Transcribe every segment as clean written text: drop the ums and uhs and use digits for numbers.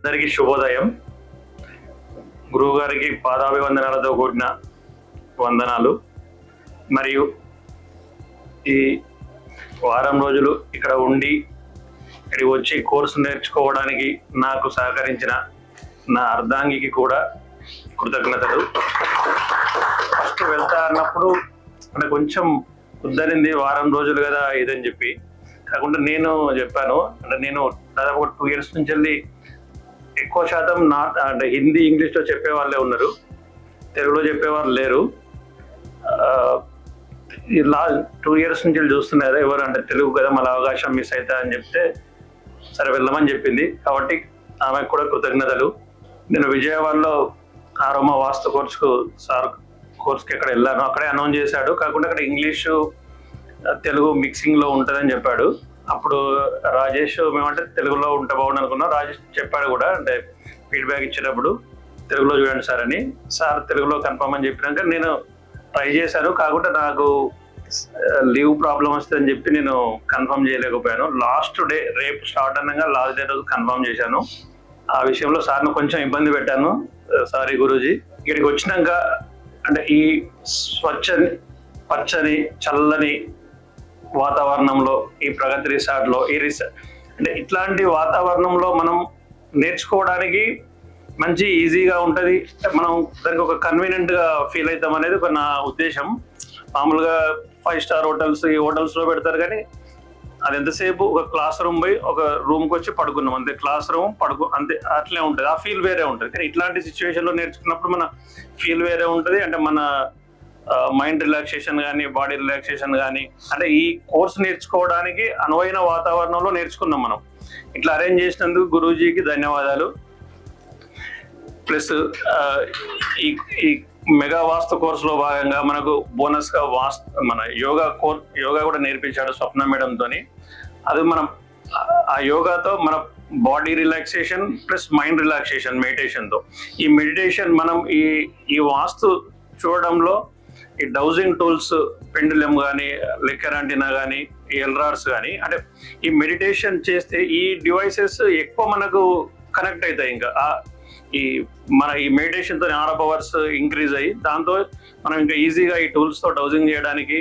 అందరికీ శుభోదయం. గురువు గారికి పాదాభివందనాలతో కూడిన వందనాలు. మరియు ఈ వారం రోజులు ఇక్కడ ఉండి ఇక్కడికి వచ్చి కోర్సు నేర్చుకోవడానికి నాకు సహకరించిన నా అర్ధాంగికి కూడా కృతజ్ఞతలు. ఫస్ట్ వెళ్తా అన్నప్పుడు అంటే కొంచెం కుదరింది, వారం రోజులు కదా ఇదని చెప్పి. కాకుండా నేను చెప్పాను, అంటే నేను దాదాపు 2 years నుంచి వెళ్ళి ఎక్కువ శాతం అంటే హిందీ ఇంగ్లీష్లో చెప్పే వాళ్ళే ఉన్నారు, తెలుగులో చెప్పేవారు లేరు. ఈ 2 years నుంచి చూస్తున్నా కదా ఎవరు అంటే తెలుగు కదా, మళ్ళీ అవకాశం మిస్ అవుతా అని చెప్తే సరే వెళ్దామని చెప్పింది. కాబట్టి ఆమెకు కూడా కృతజ్ఞతలు. నేను విజయవాడలో ఆరోమా వాస్తు కోర్స్కి ఎక్కడ వెళ్ళాను, అక్కడే అనౌన్స్ చేశాడు. కాకుండా అక్కడ ఇంగ్లీషు తెలుగు మిక్సింగ్లో ఉంటుందని చెప్పాడు. అప్పుడు రాజేష్ మేమంటే తెలుగులో ఉంటే బాగుండు అనుకున్నాం. రాజేష్ చెప్పాడు కూడా, అంటే ఫీడ్బ్యాక్ ఇచ్చేటప్పుడు తెలుగులో చూడండి సార్ అని. సార్ తెలుగులో కన్ఫర్మ్ అని చెప్పినాక నేను ట్రై చేశాను. కాకుండా నాకు లీవ్ ప్రాబ్లం వస్తుందని చెప్పి నేను కన్ఫర్మ్ చేయలేకపోయాను. లాస్ట్ డే రేపు స్టార్ట్ అనగా లాస్ట్ డే రోజు కన్ఫర్మ్ చేశాను. ఆ విషయంలో సార్ను కొంచెం ఇబ్బంది పెట్టాను, సారీ గురూజీ. ఇక్కడికి వచ్చినాక అంటే ఈ పచ్చని చల్లని వాతావరణంలో, ఈ ప్రగతి రిసార్ట్లో అంటే ఇట్లాంటి వాతావరణంలో మనం నేర్చుకోవడానికి మంచి ఈజీగా ఉంటుంది. మనం దానికి ఒక కన్వీనియంట్గా ఫీల్ అవుతాం అనేది ఒక నా ఉద్దేశం. మామూలుగా 5 star హోటల్స్, ఈ హోటల్స్లో పెడతారు, కానీ అది ఎంతసేపు ఒక క్లాస్ రూమ్ పోయి ఒక రూమ్కి వచ్చి పడుకున్నాం అంతే. క్లాస్ రూమ్ అంతే, అట్లే ఉంటుంది. ఆ ఫీల్ వేరే ఉంటుంది. కానీ ఇట్లాంటి సిచ్యువేషన్లో నేర్చుకున్నప్పుడు మన ఫీల్ వేరే ఉంటుంది. అంటే మన మైండ్ రిలాక్సేషన్ కానీ, బాడీ రిలాక్సేషన్ కానీ, అంటే ఈ కోర్స్ నేర్చుకోవడానికి అనువైన వాతావరణంలో నేర్చుకున్నాం మనం. ఇట్లా అరేంజ్ చేసినందుకు గురూజీకి ధన్యవాదాలు. ప్లస్ ఈ మెగా వాస్తు కోర్సులో భాగంగా మనకు బోనస్గా మన యోగా కూడా నేర్పించాడు స్వప్న మేడంతోని. అది మనం ఆ యోగాతో మన body relaxation plus mind relaxation మెడిటేషన్తో. ఈ మెడిటేషన్ మనం ఈ వాస్తు చూడడంలో ఈ డౌజింగ్ టూల్స్, పెండులం కానీ, లెక్కర్ యాంటీనా కానీ, ఈ ఎల్రాడ్స్ కానీ, అంటే ఈ మెడిటేషన్ చేస్తే ఈ డివైసెస్ ఎక్కువ మనకు కనెక్ట్ అవుతాయి. ఇంకా మన ఈ మెడిటేషన్తో RF hours ఇంక్రీజ్ అయ్యి దాంతో మనం ఇంకా ఈజీగా ఈ టూల్స్తో డౌజింగ్ చేయడానికి,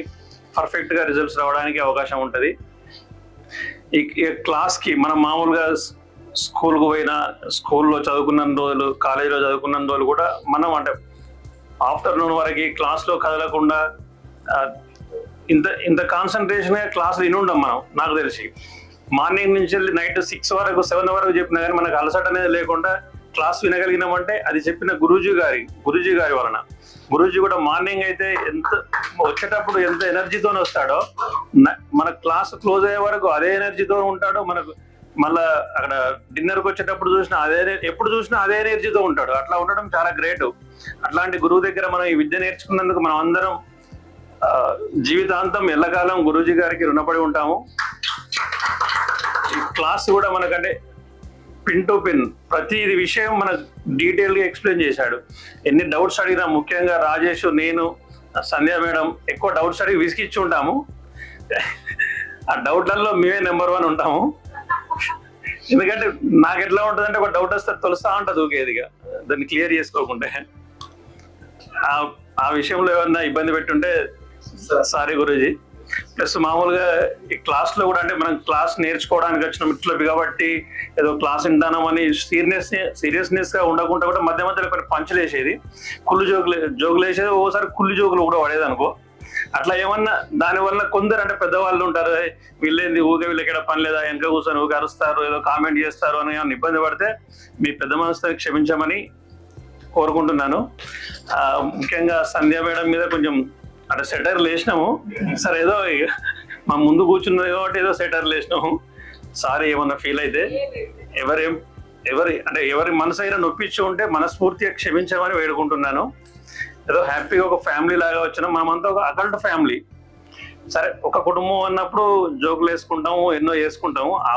పర్ఫెక్ట్గా రిజల్ట్స్ రావడానికి అవకాశం ఉంటుంది. ఈ క్లాస్కి మనం మామూలుగా స్కూల్కు పోయినా, స్కూల్లో చదువుకున్న రోజులు, కాలేజీలో చదువుకున్న రోజులు కూడా మనం అంటే ఆఫ్టర్నూన్ వరకు క్లాస్లో కదలకుండా ఇంత కాన్సన్ట్రేషన్గా క్లాసులు వినుండం మనం. నాకు తెలిసి మార్నింగ్ నుంచి వెళ్ళి నైట్ 6 వరకు 7 వరకు చెప్పినా కానీ మనకు అలసట అనేది లేకుండా క్లాస్ వినగలిగినామంటే అది చెప్పిన గురూజీ గారి వలన. గురూజీ కూడా మార్నింగ్ అయితే వచ్చేటప్పుడు ఎంత ఎనర్జీతో వస్తాడో, మన క్లాస్ క్లోజ్ అయ్యే వరకు అదే ఎనర్జీతో ఉంటాడో. మనకు మళ్ళా అక్కడ డిన్నర్కి వచ్చేటప్పుడు ఎప్పుడు చూసినా అదే ఎనర్జీతో ఉంటాడు. అట్లా ఉండడం చాలా గ్రేట్. అట్లాంటి గురువు దగ్గర మనం ఈ విద్య నేర్చుకున్నందుకు మనం అందరం జీవితాంతం ఎల్లకాలం గురూజీ గారికి రుణపడి ఉంటాము. ఈ క్లాస్ కూడా మనకంటే పిన్ టు పిన్ ప్రతి విషయం మనకు డీటెయిల్గా ఎక్స్ప్లెయిన్ చేశాడు. ఎన్ని డౌట్స్ అడిగినా, ముఖ్యంగా రాజేష్, నేను, సంధ్య మేడం ఎక్కువ డౌట్స్ అడిగి విసిగిచ్చి ఉంటాము. ఆ డౌట్లలో మేమే నెంబర్ 1 ఉంటాము. ఎందుకంటే నాకు ఎట్లా ఉంటుందంటే ఒక డౌట్ వస్తే తొలుస్తా ఉంటుంది ఊకేదిగా, దాన్ని క్లియర్ చేసుకోకుంటే. ఆ విషయంలో ఏమన్నా ఇబ్బంది పెట్టుంటే సారీ గురూజీ. ప్లస్ మామూలుగా ఈ క్లాస్లో కూడా అంటే మనం క్లాస్ నేర్చుకోవడానికి వచ్చిన ఇట్లా బిగబట్టి ఏదో క్లాస్ వింటామని సీరియస్నెస్గా ఉండకుండా కూడా మధ్య మధ్యలో కొన్ని పంచులు వేసేది, జోకులు వేసేది, ఓసారి కుళ్ళు జోకులు కూడా పడేది అనుకో. అట్లా ఏమన్నా దానివల్ల కొందరు అంటే పెద్దవాళ్ళు ఉంటారు, వీళ్ళేంది ఊకే, వీళ్ళకి ఎక్కడ పని లేదా, వెనక కూర్చొని ఊకే అరుస్తారు, ఏదో కామెంట్ చేస్తారు అని ఏమన్నా ఇబ్బంది పడితే మీ పెద్ద మనసుతో క్షమించమని కోరుకుంటున్నాను. ముఖ్యంగా సంధ్య మేడం మీద కొంచెం అంటే సెటర్లు వేసినాము. సరే ఏదో మా ముందు కూర్చున్నది కాబట్టి ఏదో సెటర్లు వేసినాము. సారీ ఏమన్నా ఫీల్ అయితే. ఎవరి మనసు అయినా నొప్పించి ఉంటే మనస్ఫూర్తిగా క్షమించమని వేడుకుంటున్నాను. ఏదో హ్యాపీగా ఒక ఫ్యామిలీ లాగా వచ్చినాం. మనమంతా ఒక అకల్ట్ ఫ్యామిలీ. సరే ఒక కుటుంబం అన్నప్పుడు జోకులు వేసుకుంటాము, ఎన్నో వేసుకుంటాము. ఆ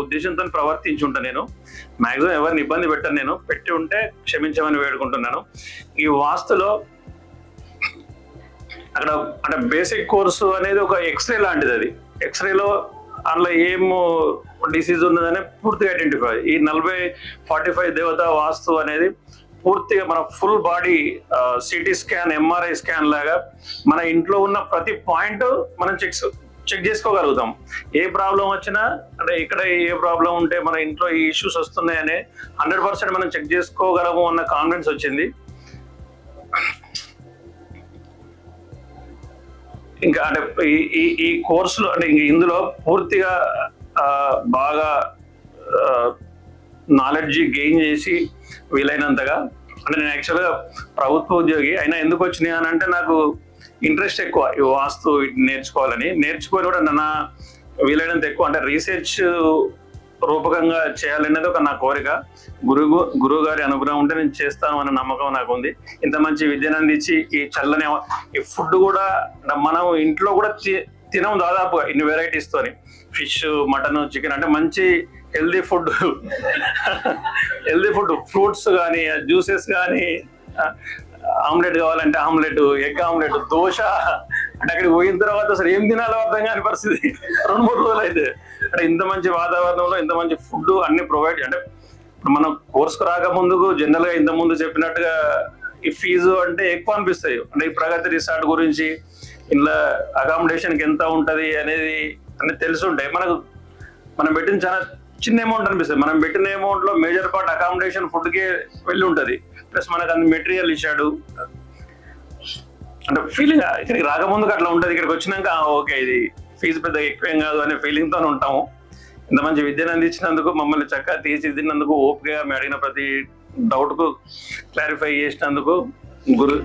ఉద్దేశంతో ప్రవర్తించి ఉంటాను. నేను మాక్సిమం ఎవరిని ఇబ్బంది పెట్టాను. నేను పెట్టి ఉంటే క్షమించమని వేడుకుంటున్నాను. ఈ వాస్తులో అక్కడ అంటే బేసిక్ కోర్సు అనేది ఒక ఎక్స్రే లాంటిది. అది ఎక్స్రేలో అందులో ఏం డిసీజ్ ఉన్నదని పూర్తిగా ఐడెంటిఫై. ఈ 40-45 దేవత వాస్తు అనేది పూర్తిగా మన full body CT scan, MRI scan లాగా మన ఇంట్లో ఉన్న ప్రతి పాయింట్ మనం చెక్ చేసుకోగలుగుతాం. ఏ ప్రాబ్లం వచ్చినా, అంటే ఇక్కడ ఏ ప్రాబ్లం ఉంటే మన ఇంట్లో ఈ ఇష్యూస్ వస్తున్నాయని 100% మనం చెక్ చేసుకోగలము అన్న కాన్ఫిడెన్స్ వచ్చింది. ఇంకా అంటే ఈ కోర్సులో అంటే ఇందులో పూర్తిగా బాగా నాలెడ్జ్ గెయిన్ చేసి వీలైనంతగా, అంటే నేను యాక్చువల్గా ప్రభుత్వ ఉద్యోగి అయినా ఎందుకు వచ్చినాయి అని అంటే నాకు ఇంట్రెస్ట్ ఎక్కువ ఈ వాస్తు నేర్చుకోవాలని. నేర్చుకొని కూడా నా వీలైనంత ఎక్కువ అంటే రీసెర్చ్ రూపకంగా చేయాలనేది ఒక నా కోరిక. గురువు గారి అనుగ్రహం ఉంటే నేను చేస్తాను అనే నమ్మకం నాకు ఉంది. ఇంత మంచి విద్యను అందించి ఈ చల్లని ఈ ఫుడ్ కూడా మనం ఇంట్లో కూడా తినం దాదాపుగా ఇన్ని వెరైటీస్ తోని. ఫిష్, మటన్, చికెన్ అంటే మంచి హెల్దీ ఫుడ్ ఫ్రూట్స్ కానీ, జ్యూసెస్ కానీ, ఆమ్లెట్ కావాలంటే ఆమ్లెట్, ఎగ్ ఆమ్లెట్, దోశ. అంటే అక్కడికి పోయిన తర్వాత అసలు ఏం తినాలో అర్థం కాని పరిస్థితి 2-3 రోజులు అయితే. అంటే ఇంత మంచి వాతావరణంలో ఇంత మంచి ఫుడ్ అన్ని ప్రొవైడ్. అంటే మనం కోర్సుకు రాకముందుకు జనరల్ గా ఇంత ముందు చెప్పినట్టుగా ఈ ఫీజు అంటే ఎక్కువ అనిపిస్తాయి. అంటే ఈ ప్రగతి రిసార్ట్ గురించి, ఇలా అకామిడేషన్కి ఎంత ఉంటది అనేది అన్ని తెలుసుంటాయి మనకు. మనం పెట్టిన చాలా చిన్న అమౌంట్ అనిపిస్తుంది. మనం పెట్టిన అమౌంట్ లో మేజర్ పార్ట్ అకామిడేషన్, ఫుడ్ కే వెళ్ళి ఉంటది. ప్లస్ మనకు అంత మెటీరియల్ ఇచ్చాడు. అంటే ఫీలింగ్ ఇక్కడికి రాకముందుకు అట్లా ఉంటది. ఇక్కడికి వచ్చినాక ఓకే ఇది ఫీజు పెద్ద ఎక్కువేం కాదు అనే ఫీలింగ్ తో ఉంటాము. ఇంత మంచి విద్యను అందించినందుకు, మమ్మల్ని చక్కగా తీర్చిదిద్దినందుకు, ఓపికగా మేము అడిగిన ప్రతి డౌట్ కు క్లారిఫై చేసినందుకు గురు